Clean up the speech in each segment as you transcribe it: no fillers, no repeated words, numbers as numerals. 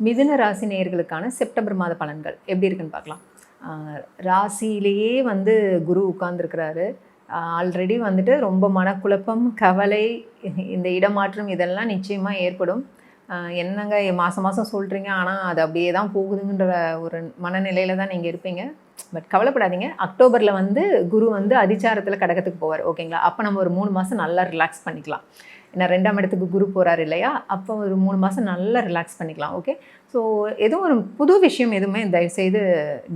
மிதுன ராசி நேயர்களுக்கான செப்டம்பர் மாத பலன்கள் எப்படி இருக்குன்னு பார்க்கலாம். ராசியிலேயே வந்து குரு உட்கார்ந்துருக்கிறாரு. ஆல்ரெடி வந்துட்டு ரொம்ப மனக்குழப்பம், கவலை, இந்த இடமாற்றம் இதெல்லாம் நிச்சயமாக ஏற்படும். என்னங்க மாதம் மாதம் சொல்கிறீங்க, ஆனால் அது அப்படியே தான் போகுதுன்ற ஒரு மனநிலையில் தான் நீங்கள் இருப்பீங்க. பட் கவலைப்படாதீங்க. அக்டோபரில் வந்து குரு வந்து அதிச்சாரத்தில் கடகத்துக்கு போவார். ஓகேங்களா? அப்போ நம்ம ஒரு 3 மாதம் நல்லா ரிலாக்ஸ் பண்ணிக்கலாம். ஏன்னா 2ஆம் இடத்துக்கு குரு போகிறார் இல்லையா? அப்போ ஒரு 3 மாதம் நல்லா ரிலாக்ஸ் பண்ணிக்கலாம். ஓகே. ஸோ எதுவும் ஒரு புது விஷயம் எதுவுமே தயவுசெய்து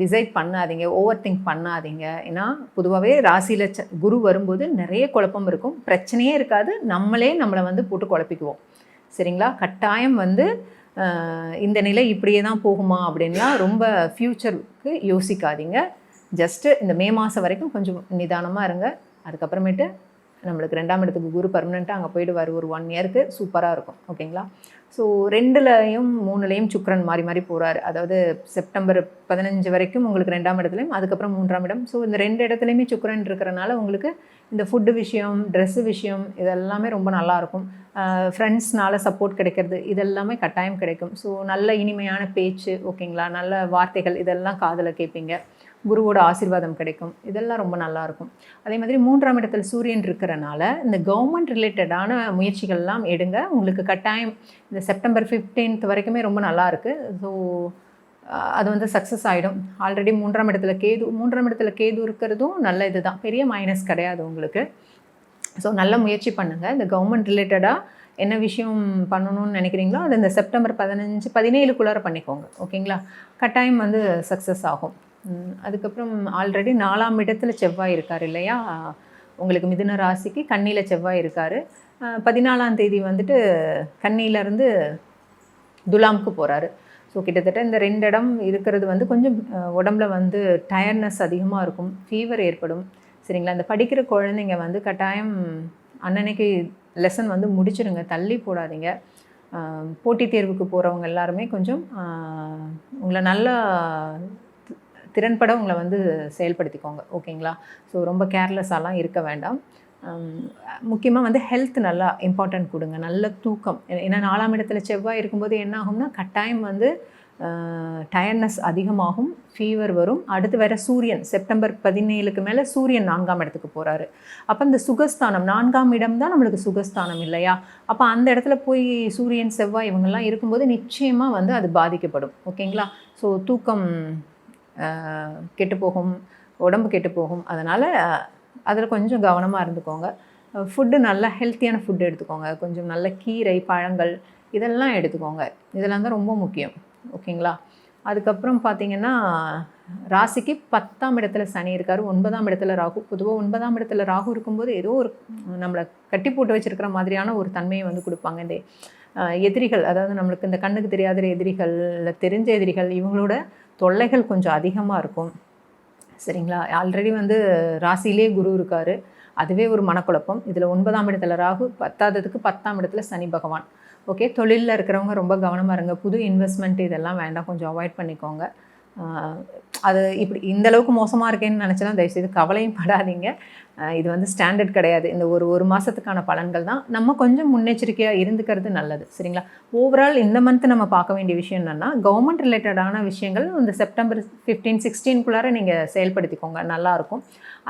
டிசைட் பண்ணாதீங்க, ஓவர் திங்க் பண்ணாதீங்க. ஏன்னா பொதுவாகவே ராசியில் குரு வரும்போது நிறைய குழப்பம் இருக்கும், பிரச்சனையே இருக்காது, நம்மளை வந்து போட்டு குழப்பிக்குவோம். சரிங்களா? கட்டாயம் வந்து இந்த நிலை இப்படியே தான் போகுமா அப்படின்லாம் ரொம்ப ஃப்யூச்சருக்கு யோசிக்காதீங்க. ஜஸ்ட்டு இந்த மே மாதம் வரைக்கும் கொஞ்சம் நிதானமாக இருங்க. அதுக்கப்புறமேட்டு நம்மளுக்கு 2ஆம் இடத்துக்கு குரு பர்மனெண்ட்டாக அங்கே போய்டுவார். ஒரு 1 இயருக்கு சூப்பராக இருக்கும். ஓகேங்களா? ஸோ 2லையும் 3லையும் சுக்கிரன் மாறி மாறி போகிறாரு. அதாவது செப்டம்பர் 15 வரைக்கும் உங்களுக்கு 2ஆம் இடத்துலையும், அதுக்கப்புறம் 3ஆம் இடம். ஸோ இந்த 2 இடத்துலையுமே சுக்கிரன் இருக்கிறனால உங்களுக்கு இந்த ஃபுட்டு விஷயம், ட்ரெஸ்ஸு விஷயம் இதெல்லாமே ரொம்ப நல்லாயிருக்கும். ஃப்ரெண்ட்ஸ்னால சப்போர்ட் கிடைக்கிறது இதெல்லாமே கட்டாயம் கிடைக்கும். ஸோ நல்ல இனிமையான பேச்சு, ஓகேங்களா, நல்ல வார்த்தைகள் இதெல்லாம் காதில் கேட்பீங்க. குருவோட ஆசீர்வாதம் கிடைக்கும். இதெல்லாம் ரொம்ப நல்லாயிருக்கும். அதே மாதிரி 3ஆம் இடத்துல சூரியன் இருக்கிறனால இந்த கவர்மெண்ட் ரிலேட்டடான முயற்சிகள்லாம் எடுங்க. உங்களுக்கு கட்டாயம் இந்த செப்டம்பர் 15 வரைக்குமே ரொம்ப நல்லாயிருக்கு. ஸோ அது வந்து சக்ஸஸ் ஆகிடும். ஆல்ரெடி 3ஆம் இடத்துல கேது இருக்கிறதும் நல்ல இது தான், பெரிய மைனஸ் கிடையாது உங்களுக்கு. ஸோ நல்ல முயற்சி பண்ணுங்கள். இந்த கவர்மெண்ட் ரிலேட்டடாக என்ன விஷயம் பண்ணணும்னு நினைக்கிறீங்களோ அது இந்த செப்டம்பர் 15-17 பண்ணிக்கோங்க. ஓகேங்களா? கட்டாயம் வந்து சக்ஸஸ் ஆகும். அதுக்கப்புறம் ஆல்ரெடி 4ஆம் இடத்துல செவ்வாய் இருக்கார் இல்லையா? உங்களுக்கு மிதுன ராசிக்கு கன்னியில் செவ்வாய் இருக்கார். 14ஆம் தேதி வந்துட்டு கன்னியிலேருந்து துலாமுக்கு போகிறாரு. ஸோ கிட்டத்தட்ட இந்த 2 இடம் இருக்கிறது வந்து கொஞ்சம் உடம்புல வந்து டயர்ட்னஸ் அதிகமாக இருக்கும், ஃபீவர் ஏற்படும். சரிங்களா? இந்த படிக்கிற குழந்தைங்க வந்து கட்டாயம் அன்னன்னைக்கு லெசன் வந்து முடிச்சிடுங்க, தள்ளி போடாதீங்க. போட்டித் தேர்வுக்கு போகிறவங்க எல்லாருமே கொஞ்சம் உங்களை நல்லா திறன்பட உங்களை வந்து செயல்படுத்திக்கோங்க. ஓகேங்களா? ஸோ ரொம்ப கேர்லெஸ்ஸாலாம் இருக்க வேண்டாம். முக்கியமாக வந்து ஹெல்த் நல்லா இம்பார்ட்டன்ட் கொடுங்க, நல்ல தூக்கம். ஏன்னா 4ஆம் இடத்துல செவ்வாய் இருக்கும்போது என்ன ஆகும்னா கட்டாயம் வந்து டயர்ட்னஸ் அதிகமாகும், ஃபீவர் வரும். அடுத்து வேறு சூரியன் செப்டம்பர் 17க்கு மேலே சூரியன் 4ஆம் இடத்துக்கு போகிறாரு. அப்போ இந்த சுகஸ்தானம் 4ஆம் இடம் தான் நம்மளுக்கு சுகஸ்தானம் இல்லையா? அப்போ அந்த இடத்துல போய் சூரியன் செவ்வாய் இவங்கெல்லாம் இருக்கும்போது நிச்சயமாக வந்து அது பாதிக்கப்படும். ஓகேங்களா? ஸோ தூக்கம் கெட்டுப்போகும், உடம்பு கெட்டுப்போகும். அதனால் அதில் கொஞ்சம் கவனமாக இருந்துக்கோங்க. ஃபுட்டு நல்லா ஹெல்த்தியான ஃபுட்டு எடுத்துக்கோங்க. கொஞ்சம் நல்ல கீரை, பழங்கள் இதெல்லாம் எடுத்துக்கோங்க. இதெல்லாம் தான் ரொம்ப முக்கியம். ஓகேங்களா? அதுக்கப்புறம் பார்த்திங்கன்னா ராசிக்கு 10ஆம் இடத்துல சனி இருக்கார், 9ஆம் இடத்துல ராகு. பொதுவாக 9ஆம் இடத்துல ராகு இருக்கும்போது ஏதோ ஒரு நம்மளை கட்டி போட்டு வச்சுருக்கிற மாதிரியான ஒரு தன்மையை வந்து கொடுப்பாங்க. இந்த எதிரிகள், அதாவது நம்மளுக்கு இந்த கண்ணுக்கு தெரியாத எதிரிகள், இல்லை தெரிஞ்ச எதிரிகள், இவங்களோட தொல்லைகள் கொஞ்சம் அதிகமாக இருக்கும். சரிங்களா? ஆல்ரெடி வந்து ராசியிலே குரு இருக்கார், அதுவே ஒரு மனக்குழப்பம். இதில் 9ஆம் இடத்துல ராகு, 10ஆம் இடத்துல சனி பகவான். ஓகே. தொழிலில் இருக்கிறவங்க ரொம்ப கவனமாக இருங்க. புது இன்வெஸ்ட்மெண்ட் இதெல்லாம் வேண்டாம், கொஞ்சம் அவாய்ட் பண்ணிக்கோங்க. அது இப்படி இந்தளவுக்கு மோசமாக இருக்கேன்னு நினச்சலாம் தயவுசெய்து கவலையும் படாதீங்க. இது வந்து ஸ்டாண்டர்ட் கிடையாது. இந்த ஒரு மாதத்துக்கான பலன்கள் தான். நம்ம கொஞ்சம் முன்னெச்சரிக்கையாக இருந்துக்கிறது நல்லது. சரிங்களா? ஓவரால் இந்த மந்த் நம்ம பார்க்க வேண்டிய விஷயம் என்னென்னா, கவர்மெண்ட் ரிலேட்டடான விஷயங்கள் இந்த செப்டம்பர் 15-16க்குள்ளார நீங்கள் செயல்படுத்திக்கோங்க, நல்லாயிருக்கும்.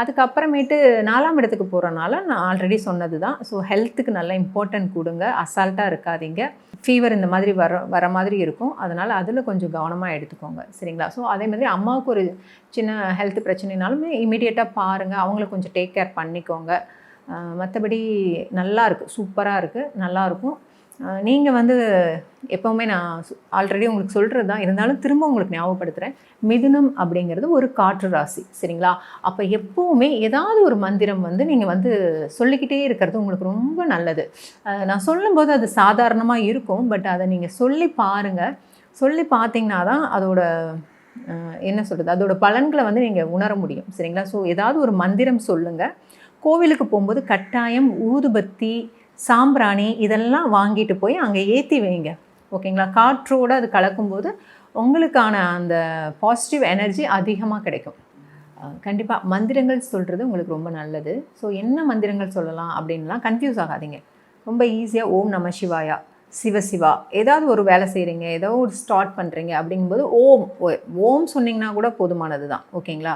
அதுக்கப்புறமேட்டு 4ஆம் இடத்துக்கு போகிறனால நான் ஆல்ரெடி சொன்னது தான். ஸோ ஹெல்த்துக்கு நல்ல இம்பார்ட்டன்ட் கொடுங்க, அசால்ட்டாக இருக்காதீங்க. ஃபீவர் இந்த மாதிரி வர மாதிரி இருக்கும், அதனால் அதில் கொஞ்சம் கவனமாக எடுத்துக்கோங்க. சரிங்களா? ஸோ அதே மாதிரி அம்மாவுக்கு ஒரு சின்ன ஹெல்த் பிரச்சனைனாலுமே இமீடியட்டாக பாருங்கள், அவங்கள கொஞ்சம் டேக் கேர் பண்ணிக்கோங்க. மற்றபடி நல்லா இருக்குது, சூப்பராக இருக்குது, நல்லாயிருக்கும். நீங்கள் வந்து எப்போவுமே நான் ஆல்ரெடி உங்களுக்கு சொல்கிறது தான், இருந்தாலும் திரும்ப உங்களுக்கு ஞாபகப்படுத்துகிறேன். மிதுனம் அப்படிங்கிறது ஒரு காற்று ராசி. சரிங்களா? அப்போ எப்போவுமே ஏதாவது ஒரு மந்திரம் வந்து நீங்கள் வந்து சொல்லிக்கிட்டே இருக்கிறது உங்களுக்கு ரொம்ப நல்லது. நான் சொல்லும்போது அது சாதாரணமாக இருக்கும், பட் அதை நீங்கள் சொல்லி பாருங்கள். சொல்லி பார்த்தீங்கன்னா தான் அதோட என்ன சொல்கிறது, அதோட பலன்களை வந்து நீங்கள் உணர முடியும். சரிங்களா? ஸோ ஏதாவது ஒரு மந்திரம் சொல்லுங்கள். கோவிலுக்கு போகும்போது கட்டாயம் ஊதுபத்தி, சாம்பிராணி இதெல்லாம் வாங்கிட்டு போய் அங்கே ஏற்றி வைங்க. ஓகேங்களா? காற்றோடு அது கலக்கும்போது உங்களுக்கான அந்த பாசிட்டிவ் எனர்ஜி அதிகமாக கிடைக்கும். கண்டிப்பாக மந்திரங்கள் சொல்கிறது உங்களுக்கு ரொம்ப நல்லது. ஸோ என்ன மந்திரங்கள் சொல்லலாம் அப்படின்லாம் கன்ஃபியூஸ் ஆகாதீங்க. ரொம்ப ஈஸியாக ஓம் நம சிவாயா, சிவசிவா ஏதாவது ஒரு வேலை செய்கிறீங்க, ஏதோ ஒரு ஸ்டார்ட் பண்ணுறீங்க அப்படிங்கும்போது ஓம் சொன்னீங்கன்னா கூட போதுமானது தான். ஓகேங்களா?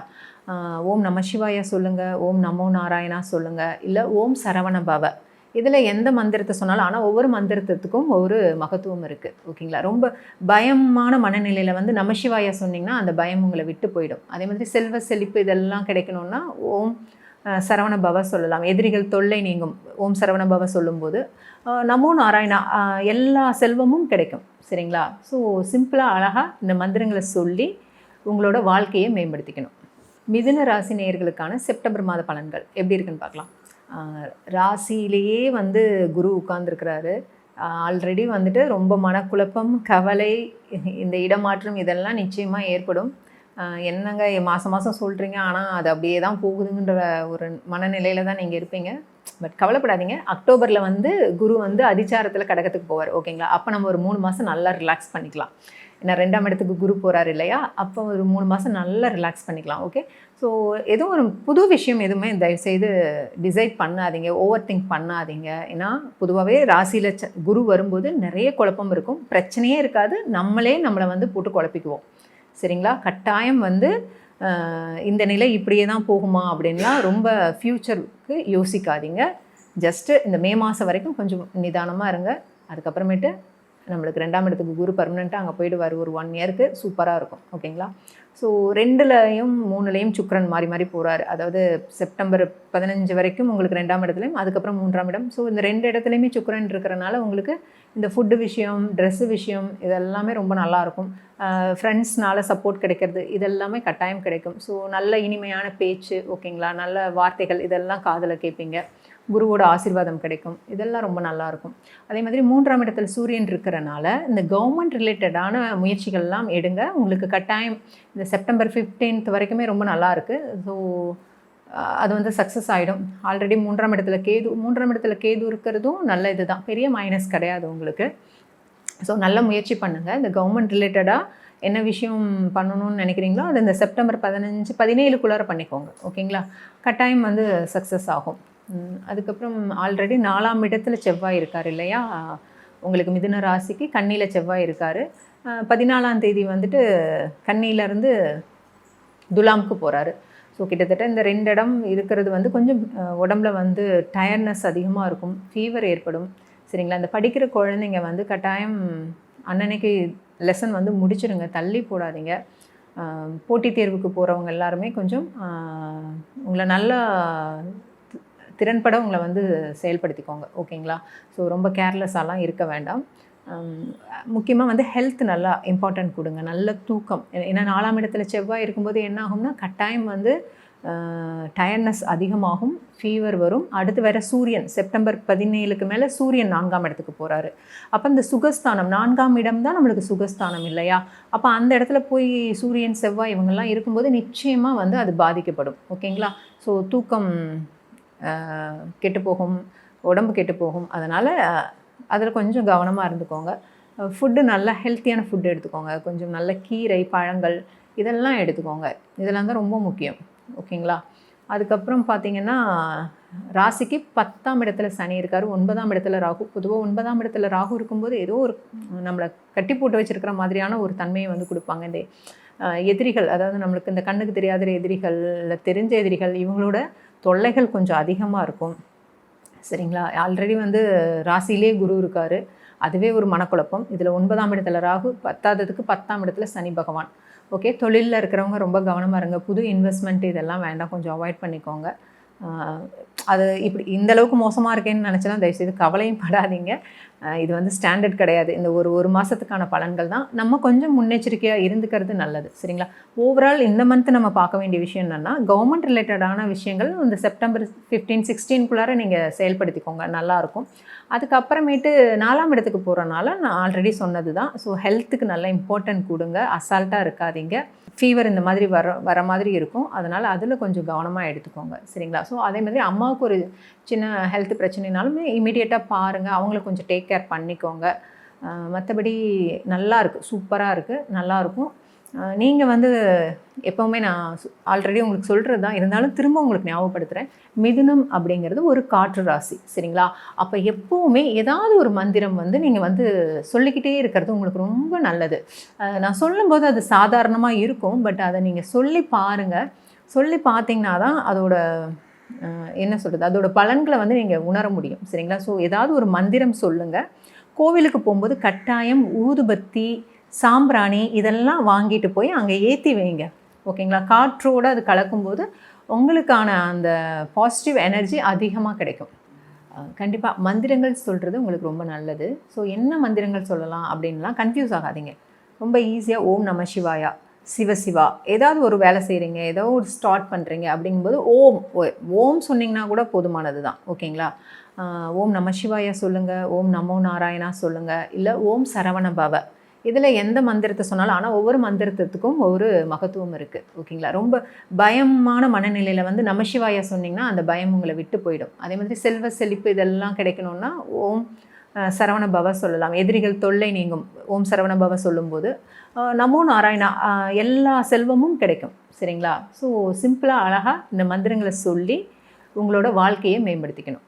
ஓம் நம சிவாய சொல்லுங்கள், ஓம் நமோ நாராயணா சொல்லுங்கள், இல்லை ஓம் சரவண பவ, இதில் எந்த மந்திரத்தை சொன்னாலும். ஆனால் ஒவ்வொரு மந்திரத்துக்கும் ஒவ்வொரு மகத்துவம் இருக்குது. ஓகேங்களா? ரொம்ப பயமான மனநிலையில் வந்து நமசிவாயா சொன்னிங்கன்னா அந்த பயம் உங்களை விட்டு போயிடும். அதே மாதிரி செல்வ செழிப்பு இதெல்லாம் கிடைக்கணும்னா ஓம் சரவண பவ சொல்லலாம். எதிரிகள் தொல்லை நீங்கும் ஓம் சரவண பவ சொல்லும்போது. நமோ நாராயணா எல்லா செல்வமும் கிடைக்கும். சரிங்களா? ஸோ சிம்பிளாக அழகாக இந்த மந்திரங்களை சொல்லி உங்களோட வாழ்க்கையை மேம்படுத்திக்கணும். மிதுன ராசி நேயர்களுக்கான செப்டம்பர் மாத பலன்கள் எப்படி இருக்குன்னு பார்க்கலாம். ராசியிலேயே வந்து குரு உட்கார்ந்துருக்கிறாரு. ஆல்ரெடி வந்துட்டு ரொம்ப மனக்குழப்பம், கவலை, இந்த இடமாற்றம் இதெல்லாம் நிச்சயமாக ஏற்படும். என்னங்க மாதம் மாதம் சொல்கிறீங்க, ஆனால் அது அப்படியே தான் போகுதுன்ற ஒரு மனநிலையில் தான் நீங்கள் இருப்பீங்க. பட் கவலைப்படாதீங்க. அக்டோபரில் வந்து குரு வந்து அதிச்சாரத்தில் கடகத்துக்கு போவார். ஓகேங்களா? அப்போ நம்ம ஒரு 3 மாதம் நல்லா ரிலாக்ஸ் பண்ணிக்கலாம். ஏன்னா 2ஆம் இடத்துக்கு குரு போகிறார் இல்லையா? அப்போ ஒரு 3 மாதம் நல்லா ரிலாக்ஸ் பண்ணிக்கலாம். ஓகே. ஸோ எதுவும் ஒரு புது விஷயம் எதுவுமே தயவுசெய்து டிசைட் பண்ணாதீங்க, ஓவர் திங்க் பண்ணாதீங்க. ஏன்னா பொதுவாகவே ராசியில் குரு வரும்போது நிறைய குழப்பம் இருக்கும், பிரச்சனையே இருக்காது, நம்மளை வந்து போட்டு குழப்பிக்குவோம். சரிங்களா? கட்டாயம் வந்து இந்த நிலை இப்படியே தான் போகுமா அப்படின்லாம் ரொம்ப ஃப்யூச்சருக்கு யோசிக்காதீங்க. ஜஸ்ட்டு இந்த மே மாதம் வரைக்கும் கொஞ்சம் நிதானமாக இருங்க. அதுக்கப்புறமேட்டு நம்மளுக்கு 2ஆம் இடத்துக்கு குரு பர்மனெண்ட்டாக அங்கே போயிடுவார். ஒரு 1 இயருக்கு சூப்பராக இருக்கும். ஓகேங்களா? ஸோ 2லையும் 3லையும் சுக்கிரன் மாறி மாறி போகிறாரு. அதாவது செப்டம்பர் 15 வரைக்கும் உங்களுக்கு 2ஆம் இடத்துலையும், அதுக்கப்புறம் 3ஆம் இடம். ஸோ இந்த 2 இடத்துலையுமே சுக்கிரன் இருக்கிறனால உங்களுக்கு இந்த ஃபுட்டு விஷயம், ட்ரெஸ்ஸு விஷயம் இதெல்லாமே ரொம்ப நல்லாயிருக்கும். ஃப்ரெண்ட்ஸ்னால சப்போர்ட் கிடைக்கிறது இதெல்லாமே கட்டாயம் கிடைக்கும். ஸோ நல்ல இனிமையான பேச்சு, ஓகேங்களா, நல்ல வார்த்தைகள் இதெல்லாம் காதில் கேட்பீங்க. குருவோட ஆசீர்வாதம் கிடைக்கும். இதெல்லாம் ரொம்ப நல்லாயிருக்கும். அதே மாதிரி 3ஆம் இடத்துல சூரியன் இருக்கிறனால இந்த கவர்மெண்ட் ரிலேட்டடான முயற்சிகள்லாம் எடுங்க. உங்களுக்கு கட்டாயம் இந்த செப்டம்பர் 15 வரைக்குமே ரொம்ப நல்லாயிருக்கு. ஸோ அது வந்து சக்ஸஸ் ஆகிடும். ஆல்ரெடி 3ஆம் இடத்துல கேது இருக்கிறதும் நல்ல இது தான், பெரிய மைனஸ் கிடையாது உங்களுக்கு. ஸோ நல்ல முயற்சி பண்ணுங்கள். இந்த கவர்மெண்ட் ரிலேட்டடாக என்ன விஷயம் பண்ணணும்னு நினைக்கிறீங்களோ அது இந்த செப்டம்பர் 17 பண்ணிக்கோங்க. ஓகேங்களா? கட்டாயம் வந்து சக்ஸஸ் ஆகும். அதுக்கப்புறம் ஆல்ரெடி 4ஆம் இடத்துல செவ்வாய் இருக்கார் இல்லையா? உங்களுக்கு மிதுன ராசிக்கு கன்னியில் செவ்வாய் இருக்கார். 14ஆம் தேதி வந்துட்டு கன்னியிலேருந்து துலாமுக்கு போகிறாரு. ஸோ கிட்டத்தட்ட இந்த 2 இடம் இருக்கிறது வந்து கொஞ்சம் உடம்புல வந்து டயர்ட்னஸ் அதிகமாக இருக்கும், ஃபீவர் ஏற்படும். சரிங்களா? இந்த படிக்கிற குழந்தைங்க வந்து கட்டாயம் அன்னன்னைக்கு லெசன் வந்து முடிச்சிடுங்க, தள்ளி போடாதீங்க. போட்டித் தேர்வுக்கு போகிறவங்க எல்லாருமே கொஞ்சம் உங்களை நல்லா திறன்பட உங்களை வந்து செயல்படுத்திக்கோங்க. ஓகேங்களா? ஸோ ரொம்ப கேர்லெஸ்ஸாலாம் இருக்க வேண்டாம். முக்கியமாக வந்து ஹெல்த் நல்லா இம்பார்ட்டன்ட் கொடுங்க, நல்ல தூக்கம். ஏன்னா 4ஆம் இடத்துல செவ்வாய் இருக்கும்போது என்ன ஆகும்னா கட்டாயம் வந்து டயர்ட்னஸ் அதிகமாகும், ஃபீவர் வரும். அடுத்து வேறு சூரியன் செப்டம்பர் 17க்கு மேலே சூரியன் 4ஆம் இடத்துக்கு போகிறாரு. அப்போ இந்த சுகஸ்தானம் 4ஆம் இடம் தான் நம்மளுக்கு சுகஸ்தானம் இல்லையா? அப்போ அந்த இடத்துல போய் சூரியன் செவ்வாய் இவங்கெல்லாம் இருக்கும்போது நிச்சயமாக வந்து அது பாதிக்கப்படும். ஓகேங்களா? ஸோ தூக்கம் கெட்டுப்போகும், உடம்பு கெட்டுப்போகும். அதனால் அதில் கொஞ்சம் கவனமாக இருந்துக்கோங்க. ஃபுட்டு நல்லா ஹெல்த்தியான ஃபுட்டு எடுத்துக்கோங்க. கொஞ்சம் நல்ல கீரை, பழங்கள் இதெல்லாம் எடுத்துக்கோங்க. இதெல்லாம் தான் ரொம்ப முக்கியம். ஓகேங்களா? அதுக்கப்புறம் பார்த்திங்கன்னா ராசிக்கு 10ஆம் இடத்துல சனி இருக்கார், 9ஆம் இடத்துல ராகு. பொதுவாக 9ஆம் இடத்துல ராகு இருக்கும்போது ஏதோ ஒரு நம்மளை கட்டி போட்டு வச்சுருக்கிற மாதிரியான ஒரு தன்மையை வந்து கொடுப்பாங்க. இந்த எதிரிகள், அதாவது நம்மளுக்கு இந்த கண்ணுக்கு தெரியாத எதிரிகள், இல்லை தெரிஞ்ச எதிரிகள், இவங்களோட தொல்லைகள் கொஞ்சம் அதிகமாக இருக்கும். சரிங்களா? ஆல்ரெடி வந்து ராசியிலே குரு இருக்கார், அதுவே ஒரு மனக்குழப்பம். இதில் 9ஆம் இடத்துல ராகு, 10ஆம் இடத்துல சனி பகவான். ஓகே. தொழிலில் இருக்கிறவங்க ரொம்ப கவனமாக இருங்க. புது இன்வெஸ்ட்மெண்ட் இதெல்லாம் வேண்டாம், கொஞ்சம் அவாய்ட் பண்ணிக்கோங்க. அது இப்படி இந்தளவுக்கு மோசமாக இருக்கேன்னு நினச்சலாம் தயவுசெய்து கவலையும் படாதீங்க. இது வந்து ஸ்டாண்டர்ட் கிடையாது. இந்த ஒரு மாதத்துக்கான பலன்கள் தான். நம்ம கொஞ்சம் முன்னெச்சரிக்கையாக இருந்துக்கிறது நல்லது. சரிங்களா? ஓவரால் இந்த மந்த் நம்ம பார்க்க வேண்டிய விஷயம் என்னென்னா, கவர்மெண்ட் ரிலேட்டடான விஷயங்கள் இந்த செப்டம்பர் 15, 16 நீங்கள் செயல்படுத்திக்கோங்க, நல்லாயிருக்கும். அதுக்கப்புறமேட்டு 4ஆம் இடத்துக்கு போகிறனால நான் ஆல்ரெடி சொன்னது தான். ஸோ ஹெல்த்துக்கு நல்ல இம்பார்ட்டன்ட் கொடுங்க, அசால்ட்டாக இருக்காதீங்க. ஃபீவர் இந்த மாதிரி வர மாதிரி இருக்கும், அதனால் அதில் கொஞ்சம் கவனமாக எடுத்துக்கோங்க. சரிங்களா? ஸோ அதே மாதிரி அம்மாவுக்கு ஒரு சின்ன ஹெல்த் பிரச்சனைனாலுமே இமீடியட்டாக பாருங்கள், அவங்கள கொஞ்சம் டேக் கேர் பண்ணிக்கோங்க. மற்றபடி நல்லா இருக்குது, சூப்பராக இருக்குது, நல்லாயிருக்கும். நீங்கள் வந்து எப்போவுமே நான் ஆல்ரெடி உங்களுக்கு சொல்கிறது தான், இருந்தாலும் திரும்ப உங்களுக்கு ஞாபகப்படுத்துகிறேன். மிதுனம் அப்படிங்கிறது ஒரு காற்று ராசி, சரிங்களா? அப்போ எப்போவுமே ஏதாவது ஒரு மந்திரம் வந்து நீங்கள் வந்து சொல்லிக்கிட்டே இருக்கிறது உங்களுக்கு ரொம்ப நல்லது. நான் சொல்லும்போது அது சாதாரணமாக இருக்கும், பட் அதை நீங்கள் சொல்லி பாருங்கள். சொல்லி பார்த்தீங்கன்னா தான் அதோட என்ன சொல்கிறது, அதோட பலன்களை வந்து நீங்கள் உணர முடியும், சரிங்களா? ஸோ ஏதாவது ஒரு மந்திரம் சொல்லுங்கள். கோவிலுக்கு போகும்போது கட்டாயம் ஊதுபத்தி, சாம்பிராணி இதெல்லாம் வாங்கிட்டு போய் அங்கே ஏற்றி வைங்க, ஓகேங்களா? காற்றோடு அது கலக்கும்போது உங்களுக்கான அந்த பாசிட்டிவ் எனர்ஜி அதிகமாக கிடைக்கும். கண்டிப்பாக மந்திரங்கள் சொல்கிறது உங்களுக்கு ரொம்ப நல்லது. ஸோ என்ன மந்திரங்கள் சொல்லலாம் அப்படின்லாம் கன்ஃபியூஸ் ஆகாதீங்க. ரொம்ப ஈஸியாக ஓம் நம சிவாயா, சிவசிவா, ஏதாவது ஒரு வேலை செய்கிறீங்க, ஏதோ ஒரு ஸ்டார்ட் பண்ணுறீங்க அப்படிங்கும்போது ஓம் சொன்னிங்கன்னா கூட போதுமானது தான், ஓகேங்களா? ஓம் நம சிவாயா சொல்லுங்கள், ஓம் நமோ நாராயணா சொல்லுங்கள், இல்லை ஓம் சரவண பவ, இதில் எந்த மந்திரத்தை சொன்னாலும், ஆனால் ஒவ்வொரு மந்திரத்துக்கும் ஒவ்வொரு மகத்துவம் இருக்குது, ஓகேங்களா? ரொம்ப பயமான மனநிலையில் வந்து நமசிவாயா சொன்னிங்கன்னா அந்த பயம் உங்களை விட்டு போயிடும். அதே மாதிரி செல்வ செழிப்பு இதெல்லாம் கிடைக்கணும்னா ஓம் சரவண பவ சொல்லலாம். எதிரிகள் தொல்லை நீங்கும் ஓம் சரவண பவ சொல்லும்போது. நமோ நாராயணா, எல்லா செல்வமும் கிடைக்கும், சரிங்களா? ஸோ சிம்பிளாக அழகாக இந்த மந்திரங்களை சொல்லி உங்களோட வாழ்க்கையை மேம்படுத்திக்கணும்.